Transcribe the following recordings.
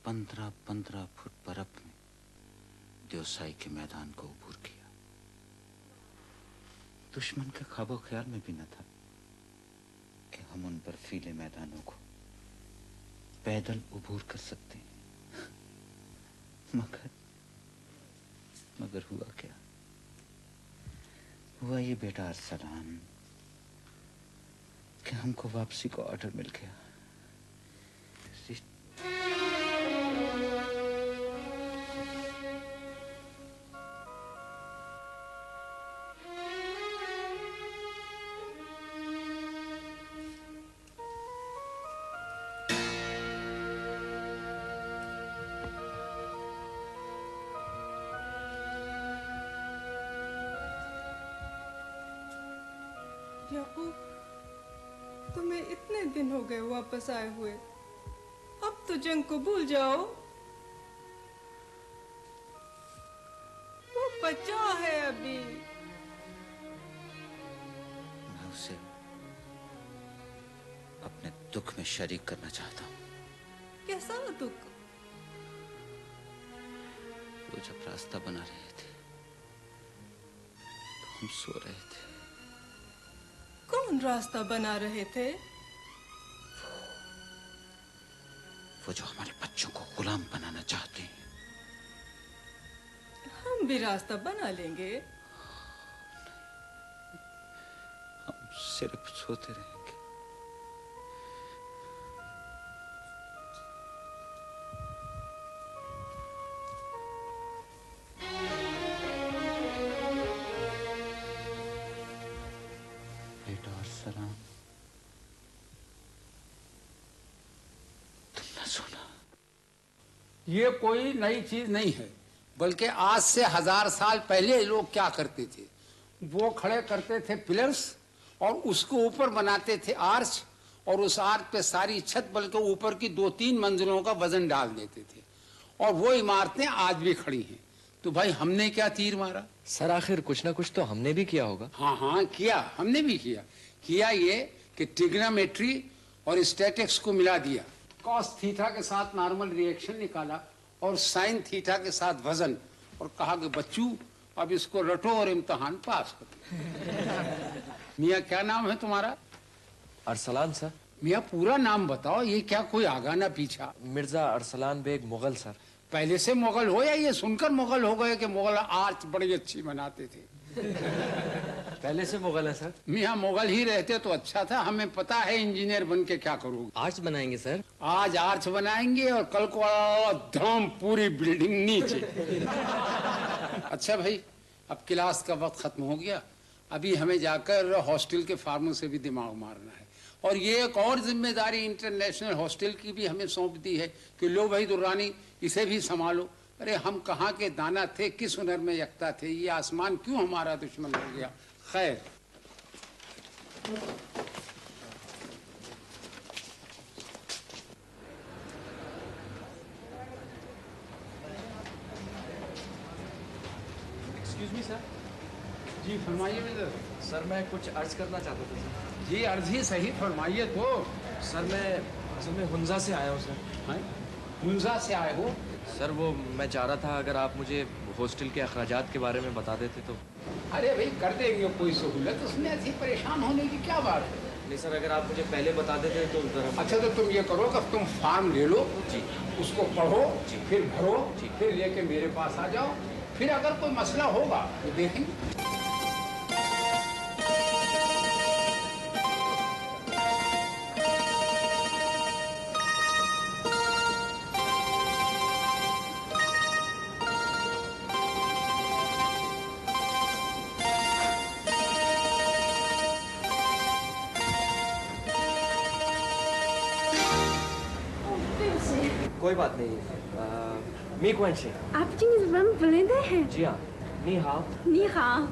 15-15 foot बर्फ में देवसाई के मैदान को अबूर किया। दुश्मन के ख्वाबो ख्याल में भी न था कि हम उन बर्फीले मैदानों को पैदल अबूर कर सकते हैं। मगर हुआ क्या? हुआ ये बेटा अरसलान कि हमको वापसी को ऑर्डर मिल गया। याकूब, तुम्हें इतने दिन हो गए वापस आए हुए, अब तो जंग को भूल जाओ। वो बचा है अभी। मैं उसे अपने दुख में शरीक करना चाहता हूँ। कैसा दुख? वो जब रास्ता बना रहे थे तो हम सो रहे थे। कौन रास्ता बना रहे थे? वो जो हमारे बच्चों को गुलाम बनाना चाहते हैं। हम भी रास्ता बना लेंगे। हम सिर्फ सोते रहेंगे। बेटा अरसलान, तुम न सोना। ये कोई नई चीज नहीं है, बल्कि आज से 1000 साल पहले लोग क्या करते थे, वो खड़े करते थे पिलर्स और उसको ऊपर बनाते थे आर्च, और उस आर्च पे सारी छत बल्कि ऊपर की 2-3 मंजिलों का वजन डाल देते थे, और वो इमारतें आज भी खड़ी हैं। तो भाई हमने क्या तीर मारा? सर आखिर कुछ ना कुछ तो हमने भी किया होगा। हाँ हाँ किया, हमने भी किया ये कि ट्रिग्नोमेट्री और स्टैटिक्स को मिला दिया, कॉस थीटा के साथ नॉर्मल रिएक्शन निकाला और साइन थीटा के साथ वजन, और कहा कि बच्चों अब इसको रटो और इम्तिहान पास करो। मियाँ क्या नाम है तुम्हारा? अरसलान सर। मियाँ पूरा नाम बताओ, ये क्या कोई आगा ना पीछा? मिर्जा अरसलान बेग मुगल सर। पहले से मुगल हो या ये सुनकर मुगल हो गए कि मुगल आर्च बड़ी अच्छी बनाते थे? पहले से मुगल है सर। मियाँ मुगल ही रहते तो अच्छा था, हमें पता है इंजीनियर बन के क्या करोगे। आर्च बनाएंगे सर। आज आर्च बनाएंगे और कल को धम पूरी बिल्डिंग नीचे। अच्छा भाई, अब क्लास का वक्त खत्म हो गया, अभी हमें जाकर हॉस्टल के फार्मों से भी दिमाग मारना है, और ये एक और जिम्मेदारी इंटरनेशनल हॉस्टल की भी हमें सौंप दी है कि लो भाई दुर्रानी इसे भी संभालो। अरे हम कहाँ के दाना थे, किस हुनर में यकता थे, ये आसमान क्यों हमारा दुश्मन हो गया। खैर, एक्सक्यूज मी सर। जी फरमाइए मित्र। सर मैं कुछ अर्ज करना चाहता था सर। जी अर्ज ही सही, फरमाइए तो। सर मैं असल में हुंजा से आया हूँ सर। हुंजा से आए हो? सर वो मैं चाह रहा था अगर आप मुझे हॉस्टल के अखराजात के बारे में बता देते तो। अरे भाई कर देंगे कोई सहूलत, उसमें ऐसी परेशान होने की क्या बात है। नहीं सर, अगर आप मुझे पहले बता देते तो जरा। अच्छा तो तुम ये करो कि तुम फॉर्म ले लो जी, उसको पढ़ो जी, फिर भरो जी, फिर लेके मेरे पास आ जाओ, फिर अगर कोई मसला होगा तो देखेंगे। कोई बात नहीं। मी क्वेंशी। आप जिंगज़ बुलंद हैं? जी हाँ। नी हाओ। नी हाओ।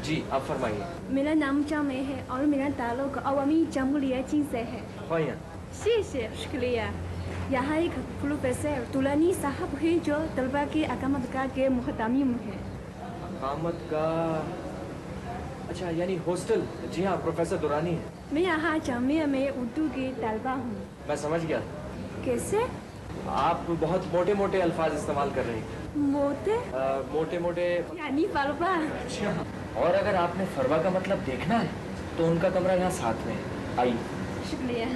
जी आप फरमाइए। मेरा नाम जामे है और मेरा ताल्लुक अवामी जमहूरियत से है। ख़ैर। शीशे शुक्रिया। यहाँ एक प्रोफेसर तुलानी साहब हैं जो तलबा के अकामत गाह के मुहतमिम हैं। अकामत गाह? अच्छा यानी हॉस्टल। जी हाँ, प्रोफेसर दुरानी है। मैं यहाँ जामिया में उर्दू की तलबा हूँ। मैं समझ गया। कैसे? आप बहुत मोटे मोटे अल्फाज इस्तेमाल कर रही हैं। मोटे मोटे मोटे। यानी फरवा। और अगर आपने फरवा का मतलब देखना है तो उनका कमरा यहाँ साथ में है, आइए। शुक्रिया।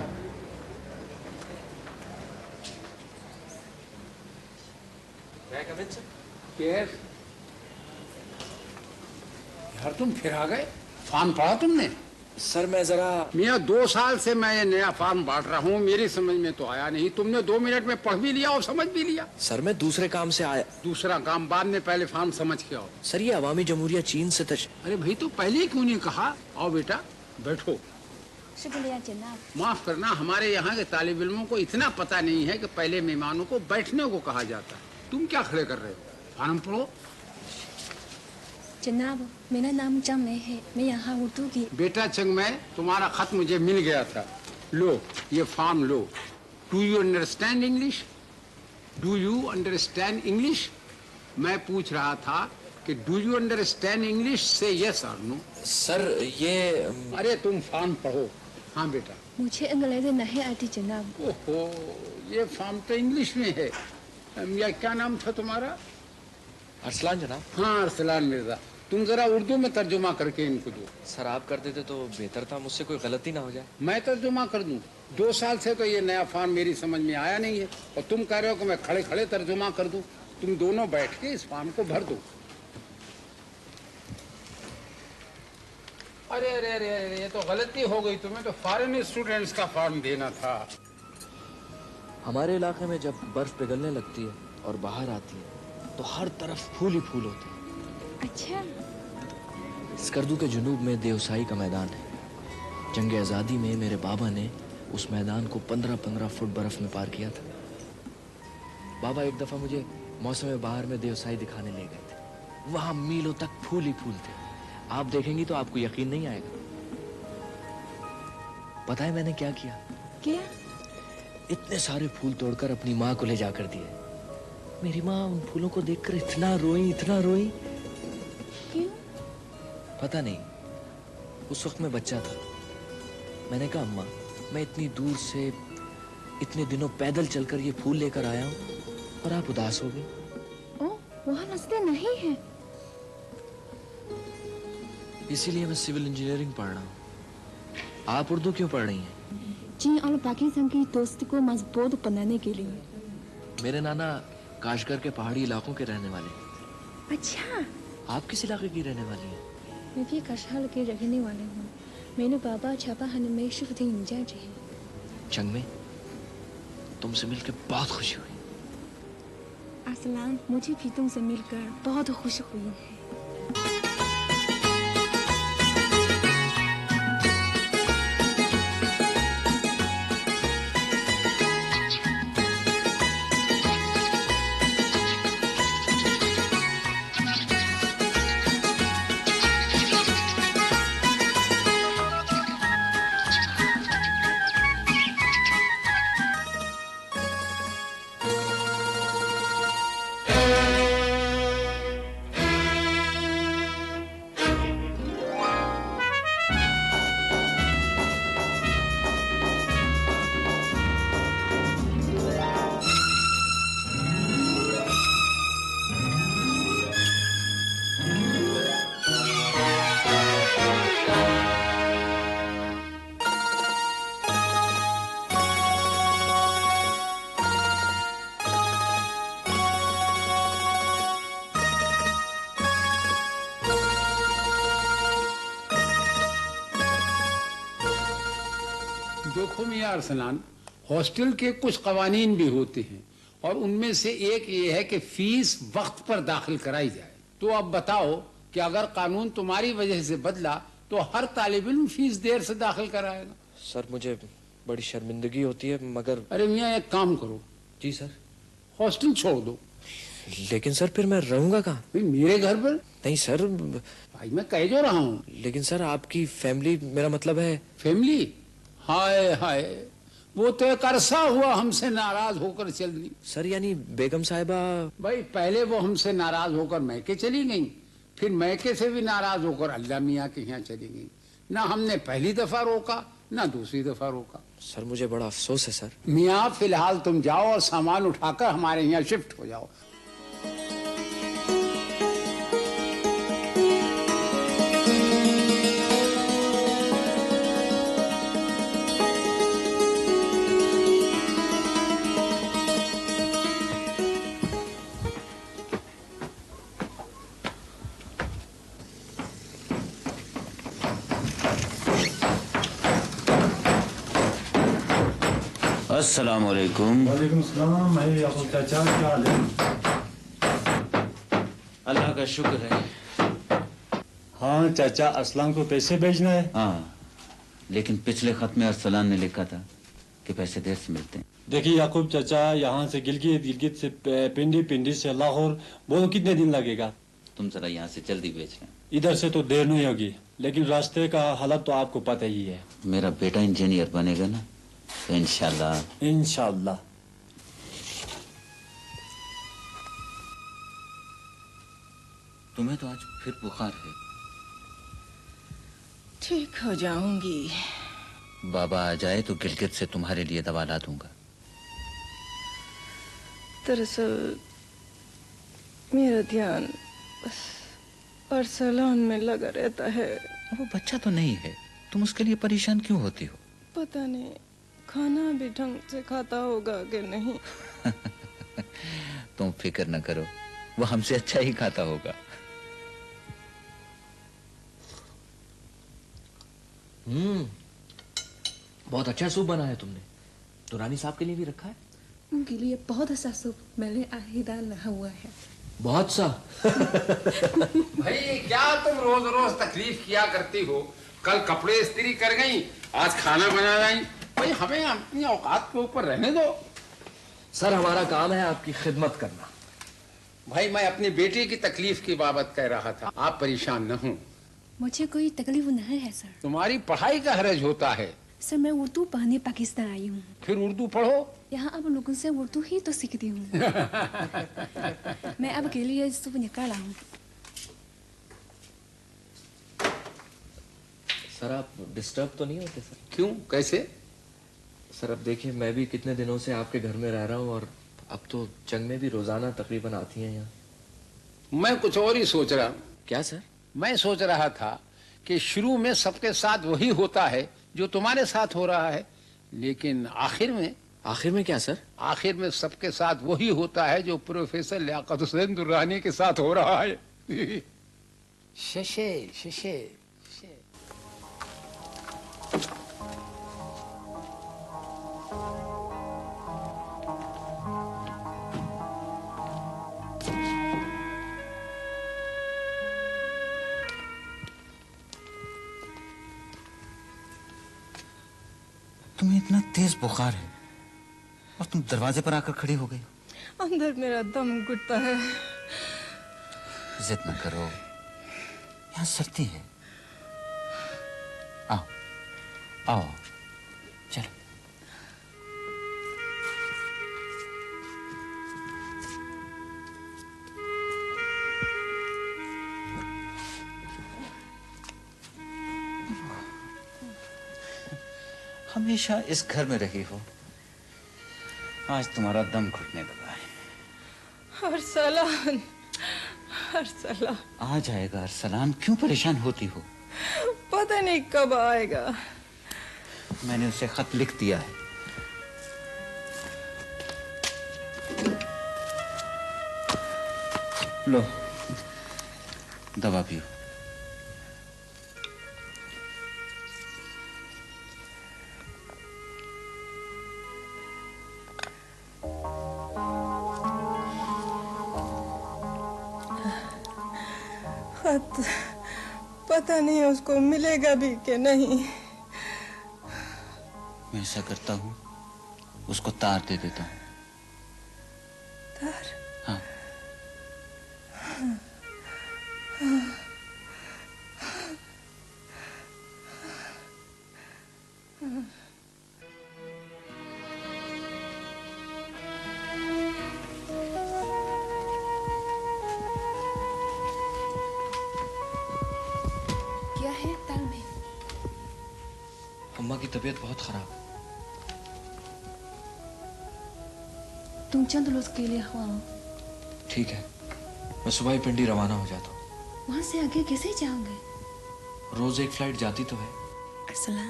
यस। यार तुम फिर आ गए, फॉर्म पढ़ा तुमने? सर मैं जरा मियाँ 2 साल से मैं ये नया फॉर्म बांट रहा हूँ, मेरी समझ में तो आया नहीं। तुमने 2 मिनट में पढ़ भी लिया और समझ भी लिया। सर मैं दूसरे काम से आया। दूसरा काम बाद में, पहले फॉर्म समझ के आओ। सर ये अवामी जमहूरिया चीन से अरे भाई तो पहले क्यों नहीं कहा? आओ बेटा बैठो। शुक्रिया जनाब। माफ करना, हमारे यहाँ के तालिब इल्मों को इतना पता नहीं है कि पहले मेहमानों को बैठने को कहा जाता है। तुम क्या खड़े कर रहे हो? फॉर्म पढ़ो। जनाब मेरा नाम चंग है, मैं यहाँ उर्दू की। बेटा चंगमय, तुम्हारा खत मुझे मिल गया था। लो ये form low. Do you understand English? Do you understand English? मैं पूछ रहा था कि डू यू अंडरस्टैंड इंग्लिश से यस और नो। सर ये अरे तुम फॉर्म पढ़ो। हाँ बेटा। मुझे अंग्रेजी नहीं आती जनाब। ओहो, ये फॉर्म तो इंग्लिश में है। या क्या नाम था तुम्हारा? अरसलान जनाब। हाँ अरसलान मिर्जा। तुम जरा उर्दू में तर्जुमा करके इनको दो। सर आप कर देते तो बेहतर था, मुझसे कोई गलती ना हो जाए। मैं तर्जुमा कर दूं? 2 साल से तो ये नया फॉर्म मेरी समझ में आया नहीं है और तुम कह रहे हो कि मैं खड़े खड़े तर्जुमा कर दूं। तुम दोनों बैठ के इस फॉर्म को भर दो। अरे अरे अरे अरे, ये तो गलती हो गई। तुम्हें तो फॉरेन स्टूडेंट्स का फॉर्म देना था। हमारे इलाके में जब बर्फ पिघलने लगती है और बाहर आती है तो हर तरफ फूल ही फूल होते हैं। अच्छा। स्कर्दू के जुनूब में देवसाई का मैदान है। जंग आज़ादी में मेरे बाबा ने उस मैदान को 15-15 फुट बर्फ में पार किया था। बाबा एक दफा मुझे मौसम बहार में देवसाई दिखाने ले गए थे। वहां मीलों तक फूल ही फूल थे। आप देखेंगी तो आपको यकीन नहीं आएगा। पता है मैंने क्या किया? क्या? इतने सारे फूल तोड़कर अपनी माँ को ले जाकर दिए। मेरी माँ उन फूलों को देखकर इतना रोई, इतना रोई। क्यों? पता नहीं, उस वक्त मैं बच्चा था। मैंने कहा अम्मा, मैं इतनी दूर से इतने दिनों पैदल चलकर ये फूल लेकर आया हूँ और आप उदास हो गई। ओह, वहाँ रास्ते नहीं है। इसीलिए मैं सिविल इंजीनियरिंग पढ़ रहा हूँ। आप उर्दू क्यों पढ़ रही हैं? चीन और पाकिस्तान की दोस्ती को मजबूत बनाने के लिए। मेरे नाना काशगर के पहाड़ी इलाकों के रहने वाले। अच्छा। आप किस इलाके की रहने वाली हैं? मैं भी कशहाल के रहने वाले हूँ। मेरे बाबा छापाखाने में शिफ्टिंग इंचार्ज है। चंग में तुमसे मिलकर बहुत खुशी हुई। असलान, मुझे भी तुमसे मिलकर बहुत खुशी हुई है। देखो मियां अरसलान, हॉस्टल के कुछ कवानीन भी होते हैं और उनमें से एक ये है कि फीस वक्त पर दाखिल कराई जाए। तो अब बताओ कि अगर कानून तुम्हारी वजह से बदला तो हर तालिब इल्म फीस देर से दाखिल कराएगा। सर मुझे बड़ी शर्मिंदगी होती है मगर। अरे मियां एक काम करो। जी सर। हॉस्टल छोड़ दो। लेकिन सर फिर मैं रहूंगा कहाँ? मेरे घर पर? नहीं सर। भाई मैं कह जो रहा हूँ। लेकिन सर आपकी फैमिली, मेरा मतलब है। फैमिली? हाय हाय, वो तो एक अरसा हुआ हमसे नाराज होकर चल दी। सर यानी बेगम साहिबा? भाई पहले वो हमसे नाराज होकर मैके चली गई, फिर मैके से भी नाराज होकर अल्लाह मियाँ के यहाँ चली गई। ना हमने पहली दफा रोका ना दूसरी दफा रोका। सर मुझे बड़ा अफसोस है सर। मियाँ फिलहाल तुम जाओ और सामान उठाकर हमारे यहाँ शिफ्ट हो जाओ। अस्सलाम वालेकुम। वालेकुम सलाम। मैं याकूब चाचा, क्या हाल है? अल्लाह का शुक्र है। हाँ चाचा, असलम को पैसे भेजना है। हाँ, लेकिन पिछले खत में अरसलान ने लिखा था कि पैसे देर से मिलते हैं। देखिए याकूब चाचा, यहाँ से गिलगित, गिलगित से पिंडी, पिंडी से लाहौर, बोलो कितने दिन लगेगा? तुम जरा यहाँ से जल्दी भेजना। इधर से तो देर नहीं होगी, लेकिन रास्ते का हालत तो आपको पता ही है। मेरा बेटा इंजीनियर बनेगा ना, तो इंशाल्लाह। इंशाल्लाह। तुम्हें तो आज फिर बुखार है। ठीक हो जाऊंगी। बाबा आ जाए तो गिलगित से तुम्हारे लिए दवा ला दूंगा। दरअसल मेरा ध्यान बस अरसलान में लगा रहता है। वो बच्चा तो नहीं है, तुम उसके लिए परेशान क्यों होती हो? पता नहीं खाना भी ढंग से खाता होगा कि नहीं। तुम फिक्र न करो, वो हमसे अच्छा ही खाता होगा। बहुत अच्छा सूप बना है तुमने। तो रानी साहब के लिए भी रखा है? उनके लिए बहुत अच्छा सूप मैंने ही डाला हुआ है। बहुत सा। भाई क्या तुम रोज रोज तकलीफ किया करती हो? कल कपड़े इस्त्री कर गई, आज खाना बना लाई। भाई हमें अपनी औकात के ऊपर रहने दो। सर हमारा काम है आपकी खिदमत करना। भाई मैं अपनी बेटी की तकलीफ की बाबत कह रहा था, आप परेशान न हो। मुझे कोई तकलीफ नहीं है सर। तुम्हारी पढ़ाई का हरज होता है। सर मैं उर्दू पढ़ने पाकिस्तान आई हूँ। फिर उर्दू पढ़ो। यहाँ अब लोगों से उर्दू ही तो सीखती हूँ। मैं अब के लिए सूप निकाला हूँ। सर आप डिस्टर्ब तो नहीं होते सर? क्यों, कैसे? सर अब देखिए, मैं भी कितने दिनों से आपके घर में रह रहा हूँ और अब तो जंग में भी रोजाना तकरीबन आती हैं यहाँ। मैं कुछ और ही सोच रहा हूँ। क्या सर? मैं सोच रहा था कि शुरू में सबके साथ वही होता है जो तुम्हारे साथ हो रहा है, लेकिन आखिर में क्या सर? आखिर में सबके साथ वही होता है जो प्रोफेसर लियाकत हुसैन दुर्रानी के साथ हो रहा है। शशे शशे तुम्हें इतना तेज बुखार है और तुम दरवाजे पर आकर खड़ी हो गई। अंदर मेरा दम घुटता है। जिद न करो, यहाँ सर्दी है। आओ आओ चलो। हमेशा इस घर में रही हो, आज तुम्हारा दम घुटने लगा है। अरसलान, अरसलान आ जाएगा अरसलान, क्यों परेशान होती हो? पता नहीं कब आएगा। मैंने उसे खत लिख दिया है। लो दवा पियो। खत पता नहीं उसको मिलेगा भी कि नहीं। मैं ऐसा करता हूँ, उसको तार दे देता हूँ। तार? हाँ। अम्मा की तबीयत बहुत खराब है। तुम चंद रोज के लिए आओ। ठीक है, मैं सुबह ही पिंडी रवाना हो जाता हूँ। वहां से आगे कैसे जाओगे? रोज एक फ्लाइट जाती तो है। असला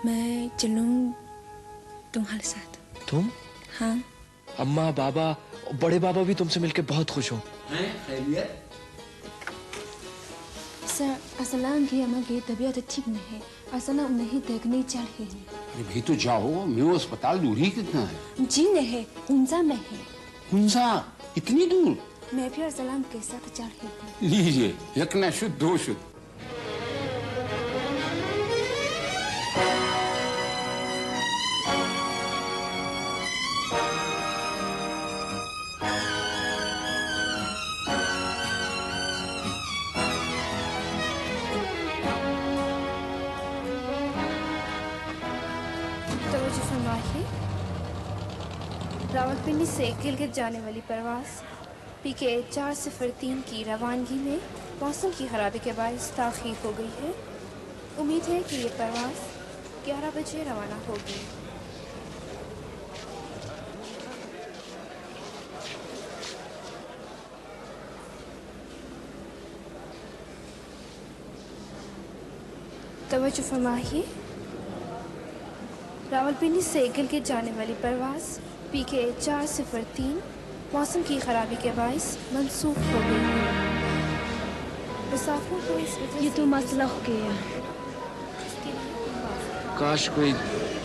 मैं चलूं तुम्हारे साथ। तुम? हाँ। अम्मा, बाबा, बड़े बाबा भी तुमसे मिलके बहुत खुश हो। सर, असलाम की अम्मा की तबीयत ठीक नहीं है। असला उन्हें देखने चल रही है। अरे भी तो जाओ, मेरे अस्पताल दूरी कितना है? जी नहीं, हुंजा में है। हुंजा? इतनी दूर? मैं भी असलाम के साथ चल रही हूँ। लीजिए, एक न शुद्ध दो शुद्ध। रावलपिंडी से गिलगित जाने वाली परवाज़ PK 403 की रवानगी में मौसम की खराबी के बायस ताख़ीर हो गई है। उम्मीद है कि ये परवाज़ 11 बजे रवाना होगी। तवज्जो फरमाइए, रावलपिंडी से गिलगित जाने वाली परवाज़ PK 403 मौसम की खराबी के बायस मनसूख हो गई है। मुसाफिरों को इस वजह ये तो मसला हो गया। काश कोई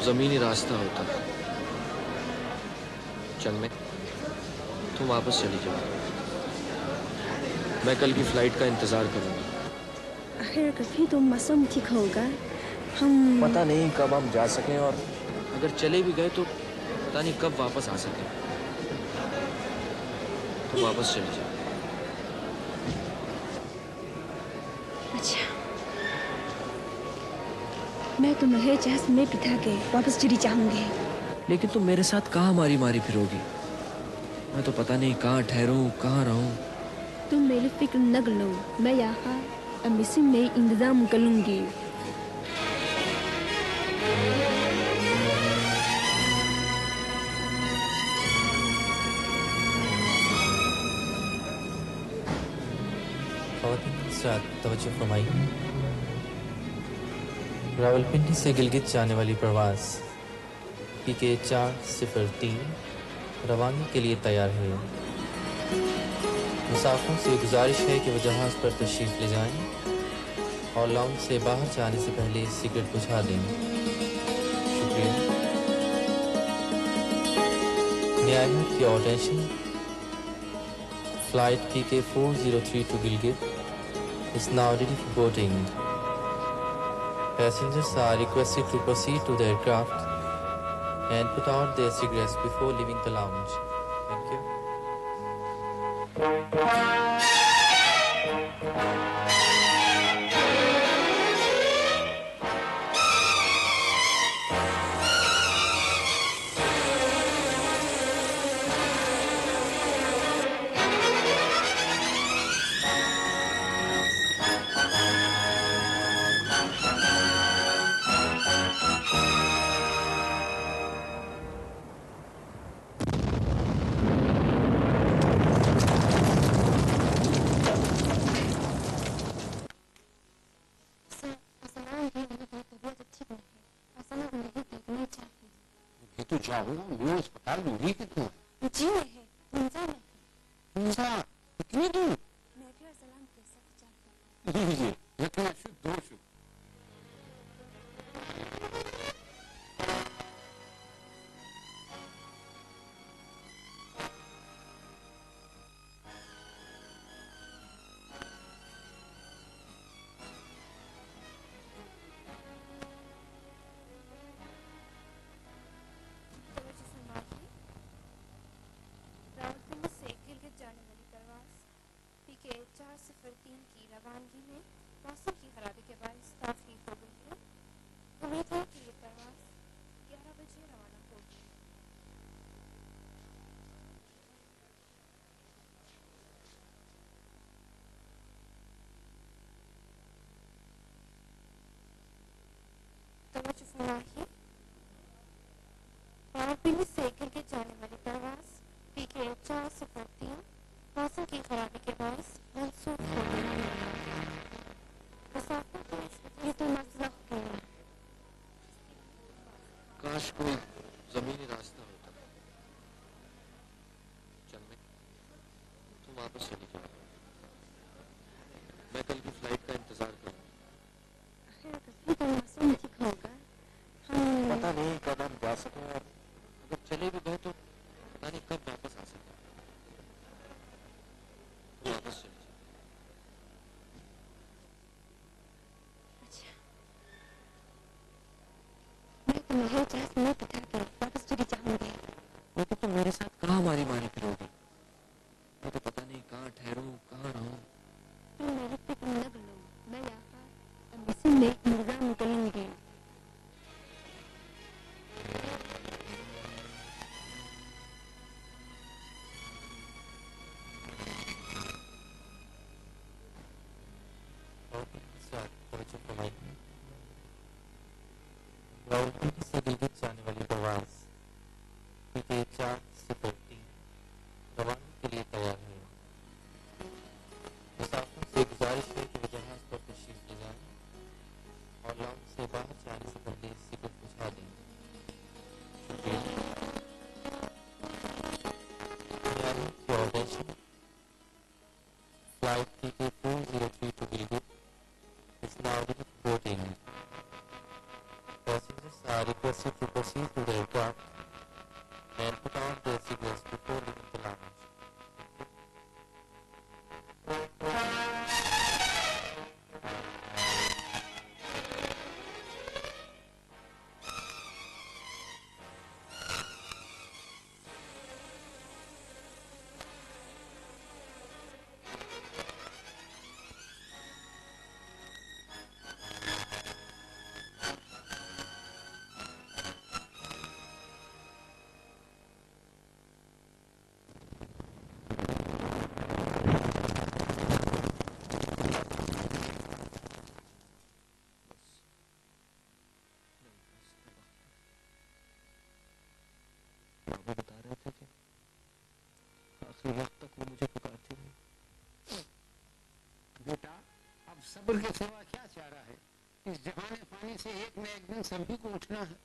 जमीनी रास्ता होता। चंग में तुम वापस चली जाओ, मैं कल की फ्लाइट का इंतजार करूंगा। आखिर कभी तो मौसम ठीक होगा। हम पता नहीं कब हम जा सकें, और अगर चले भी गए तो पता नहीं कब वापस आ सकें। तुम वापस चली जाओ। अच्छा, मैं तुम्हें जहाज में बिठा के वापस चली जाऊंगी। लेकिन तुम मेरे साथ कहाँ मारी मारी फिरोगी? मैं तो पता नहीं कहाँ ठहरूं, कहाँ रहूं। तुम मेरी फिक्र न करो, मैं यहाँ एम्बेसी में इंतजाम कर लूंगी। तवज्जो फरमाइए, रावलपिंडी से गिलगित जाने वाली परवाज़ PK 403 रवानगी के लिए तैयार है। मुसाफिरों से गुजारिश है कि वह जहाज़ पर तशरीफ़ ले जाएं और लाउंज से बाहर जाने से पहले सिगरेट बुझा दें। शुक्रिया। May I have your attention? Flight PK 403 to Gilgit is now ready for boarding. Passengers are requested to proceed to the aircraft and put out their cigarettes before leaving the lounge. Thank you. तो जाओ, मेरे अस्पताल दूरी कितना है? जी नहीं, हुंजा में है। हुंजा? इतनी दूर? मैं भी असलाम के साथ चल रही हूँ। लीजिए, एक न शुद्ध दो शुद्ध। रावलपिंडी से गिलगित जाने वाली परवाज़ PK 403 की रवानगी में मौसम की खराबी के बायस ताख़ीर हो गई है। उम्मीद है कि ये परवाज़ 11 बजे रवाना होगी। तवज्जो फरमाइए, रावलपिंडी से गिलगित जाने वाली परवाज PK 403 मौसम की खराबी के बायस मनसूख हो गई है। मुसाफिर को ये तो मसला हो गया है। काश कोई जमीनी रास्ता होता। चलने तुम वापस चली जाओ, मैं कल की फ्लाइट का इंतजार करूंगा। कभी तो मौसम ठीक होगा। हम पता नहीं कब हम जा सकें, और अगर चले भी गए तो पता नहीं कब वापस आ सकें। तुम वापस चली जाओ। अच्छा, मैं तुम्हें इजाज़त नहीं बता कर वापस चली जाऊंगी। लेकिन तुम मेरे साथ कहाँ मारी मारी फिरोगी? मैं तो पता नहीं कहाँ ठहरूं, कहाँ रहूं। तुम मेरी फिक्र न करो, मैं यहाँ एम्बेसी में एक मुर्गा निकलूंगी। रावलपिंडी से गिलगित जाने वाली परवाज PK 403 रवानगी के लिए तैयार है। मुसाफिर से गुजारिश है कि वे जहाज पर तशरीफ ले जाएं और लॉन्च से बाहर जाने से पहले सिगरेट बुझा दें। शुक्रिया। Flight PK 403 to Gilgit is now boarding. Passengers are requested to proceed to the aircraft and put on their seatbelts before leaving the lounge. बाबा बता रहे थे कि आखिरी वक्त तक वो मुझे पुकारती रही। बेटा, अब सब्र के सिवा क्या चारा है? इस जहाने पानी से एक न एक दिन सभी को उठना है।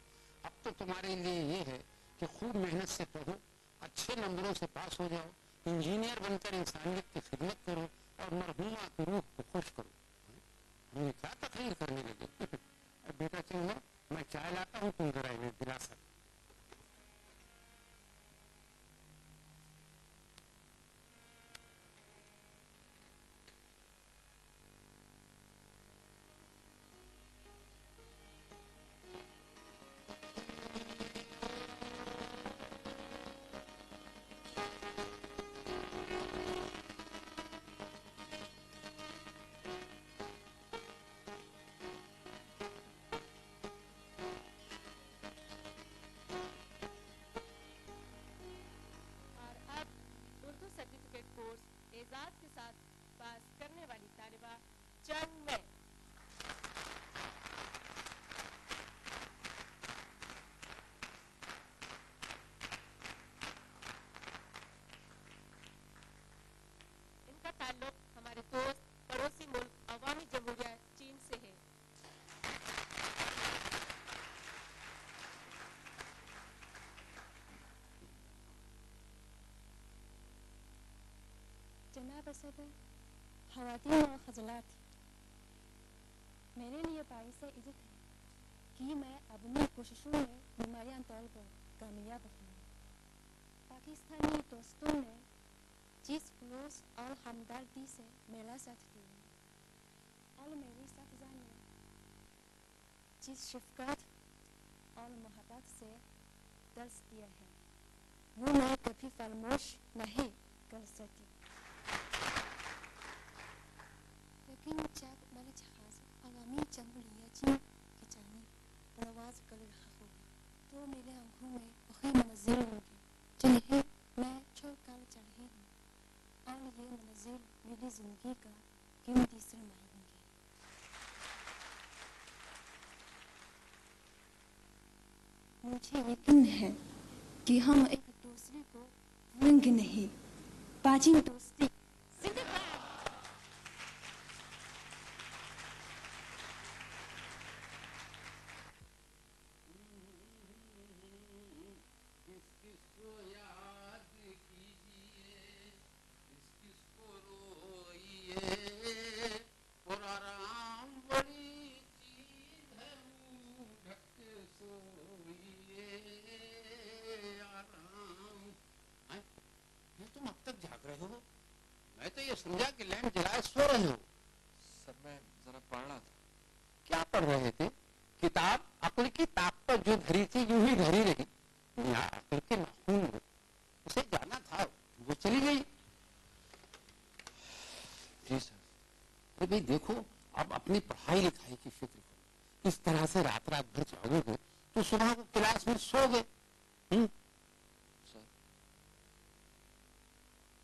अब तो तुम्हारे लिए ये है कि खूब मेहनत से पढ़ो, अच्छे नंबरों से पास हो जाओ, इंजीनियर बनकर इंसानियत की खिदमत करो और मरहूमा की रूह को खुश करो। हमें क्या तकरीर करने लगे? अब बेटा चलो, मैं चाय लाता हूँ, तुम जरा इन्हें दिला सकते। एजाज के साथ पास करने वाली तालिबा चंग इनका ताल्लुक हमारे दोस्त पड़ोसी मुल्क अवामी जमहूरिया चीन से है। जनाब सदर, ख़वातीन और ख़ज़लात, मेरे लिए बाइस इज़्ज़त है कि मैं अपनी कोशिशों में नुमायां तौर पर कामयाब हूँ। पाकिस्तानी दोस्तों ने जिस खलूस और हमदर्दी से मेरा साथ दिया और मेरी साथीज़ा ने जिस शफ़क़त और मोहब्बत से दर्स दिया है, वो मैं कभी फरामोश नहीं कर सकती। लेकिन जब मेरा जहाज़ अवामी जमहूरिया चीन की जानिब परवाज़ कर रहा होगा तो मेरे आँखों में वही मंज़िल होंगे जिन्हें मैं छोड़ कर जा रही हूँ, और ये मंज़िल मेरी ज़िंदगी का कीमती सरमाया होंगे। मुझे यकीन है कि हम एक रंग नहीं, बाजी दोस्ती। तुम अब तक जाग रहे हो? मैं तो ये समझा कि लैंप जलाए सो रहे हो। सर मैं जरा पढ़ रहा था। क्या पढ़ रहे थे? किताब अक्ल की ताक पर जो धरी थी यूं ही धरी रही। अक्ल के नाखून में उसे जाना था, वो चली गई। जी सर। अरे भाई देखो, अब अपनी पढ़ाई लिखाई की फिक्र करो। इस तरह से रात रात भर जागोगे तो सुबह को क्लास में सोओगे। सर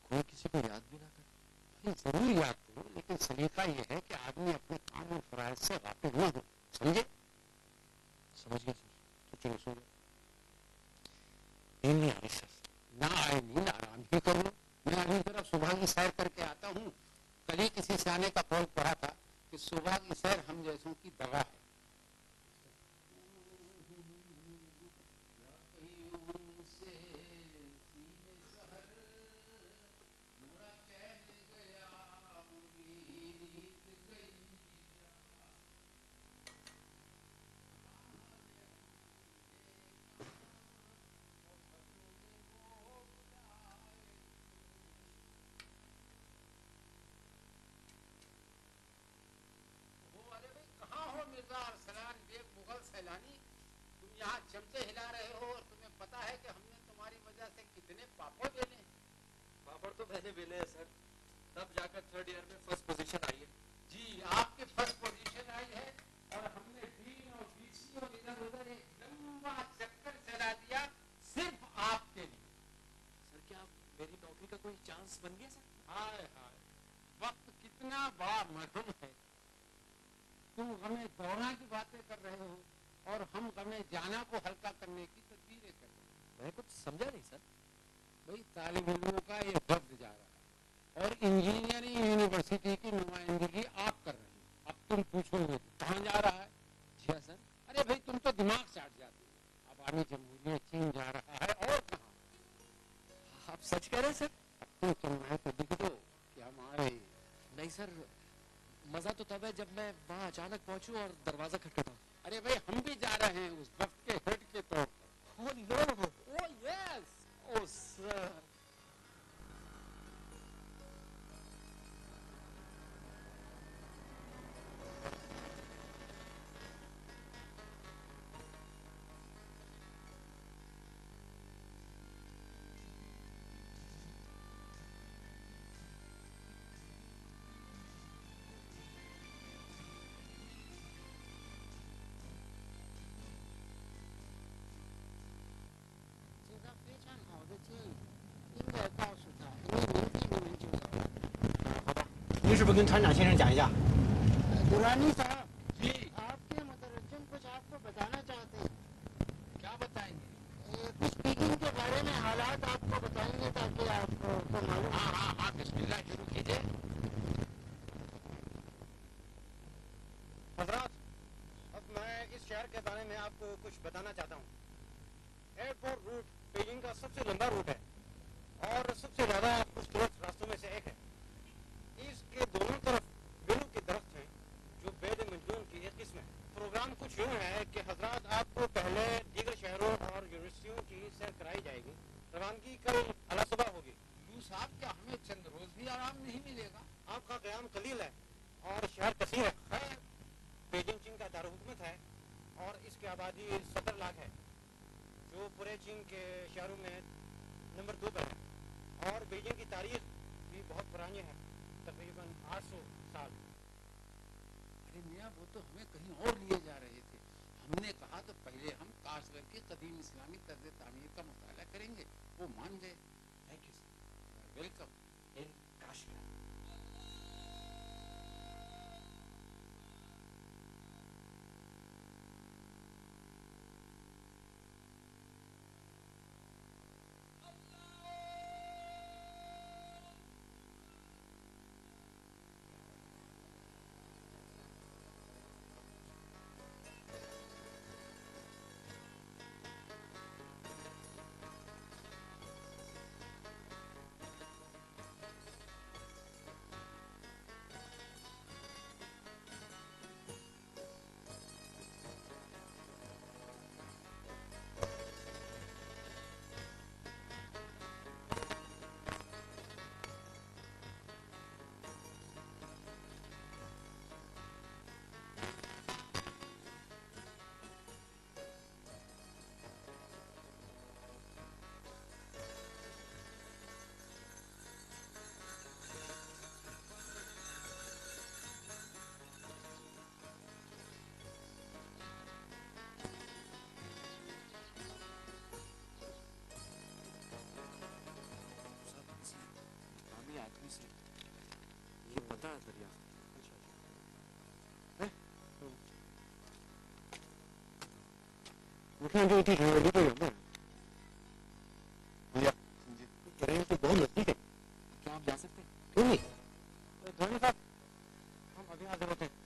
कोई किसी को याद भी ना करे। जरूर याद करो, लेकिन सलीका यह है कि आदमी अपने काम और फराइज से गाफिल न हो। समझे? समझ गया सर। तो चलो सो जाओ। नींद नहीं आ रही सर। ना आए नींद, आराम ही कर लो। मैं अभी जरा सुबह की सैर करके आता हूँ। कल ही किसी सियाने का कौल पढ़ा था कि सुबह की सैर हम जैसों की दवा है। तुम यहाँ चमचे हिला रहे हो और तुम्हें पता है कि हमने तुम्हारी वजह से कितने पापड़ बेले। पापड़ तो मैंने बेले हैं सर, तब जाकर थर्ड ईयर में फर्स्ट पोजीशन आई है। जी, आपकी फर्स्ट पोजीशन आई है और हमने डीन और बीसी और इधर उधर एक लंबा चक्कर चला दिया सिर्फ आपके लिए। सर क्या मेरी नौकरी का कोई चांस बन गया सर? हाय हाय, वक्त कितना बड़ा मरहम है। तुम गमे दौरा की बातें कर रहे हो और हम गमे जाना को हल्का करने की तदबीरें कर रहे हैं। मैं कुछ समझा नहीं सर। भाई तालिब इल्मों का ये वक्त जा रहा है और इंजीनियरिंग यूनिवर्सिटी की नुमाइंदगी आप कर रहे हो। अब तुम पूछोगे कहाँ जा रहा है? जी हाँ सर। अरे भाई तुम तो दिमाग चाट जाते हो। अवामी जमहूरियत चीन जा रहा है और कहाँ? आप सच कह रहे हैं सर? अब तुम चलना तो दिख दो कि हम आए। नहीं सर, मजा तो तब है जब मैं वहाँ अचानक पहुंचूं और दरवाजा खटखटा। अरे भाई हम भी जा रहे हैं उस वक्त के हेड के तौर पर। Oh no. ओह यस, ओह सर।你是不是跟团长先生讲一下？ दुरानी साहब जी आपके मुतरज्जिम कुछ आपको बताना चाहते हैं। क्या बताएंगे? कुछ स्पीकिंग के बारे में हालात आपको बताएंगे ताकि आपको मालूम। हाँ हाँ हाँ, बिस्मिल्लाह शुरू कीजिए। हजरात, अब मैं इस शहर के बारे में आपको कुछ बताना चाहता हूँ। एयरपोर्ट रूट बीजिंग का सबसे लंबा रूट है और सबसे ज्यादा खूबसूरत रास्तों में से एक है। इसके दोनों तरफ बेलों के दरख्त हैं जो बेद मंजून की एक किस्म है। प्रोग्राम कुछ यूँ है कि हजरात आपको पहले दीगर शहरों और यूनिवर्सिटियों की सैर कराई जाएगी। रवानगी कल अला सुबह होगी। लू साहब, क्या हमें चंद रोज भी आराम नहीं मिलेगा? आपका क़याम कलील है और शहर कसीर है। खैर, बीजिंग चीन का दारुहुकूमत है और इसकी आबादी 70 लाख है, जो पूरे चीन के शहरों में नंबर 2 पर है। और बीजिंग की तारीख भी बहुत पुरानी है, तकरीबन 800 साल। अरे मियाँ, वो तो हमें कहीं और लिए जा रहे थे। हमने कहा तो पहले हम काशगर के कदीम इस्लामी तर्ज तामीर का मुताला करेंगे। वो मान गए। Thank you sir. Welcome in Kashgar. से? ये पता है दरिया। मुझे तो रेलवे पे जाना है। भैया ट्रेन तो बहुत नजदीक है, क्या आप जा सकते हैं? क्यों नहीं? धोनी साहब हम अभी हाजिर होते हैं।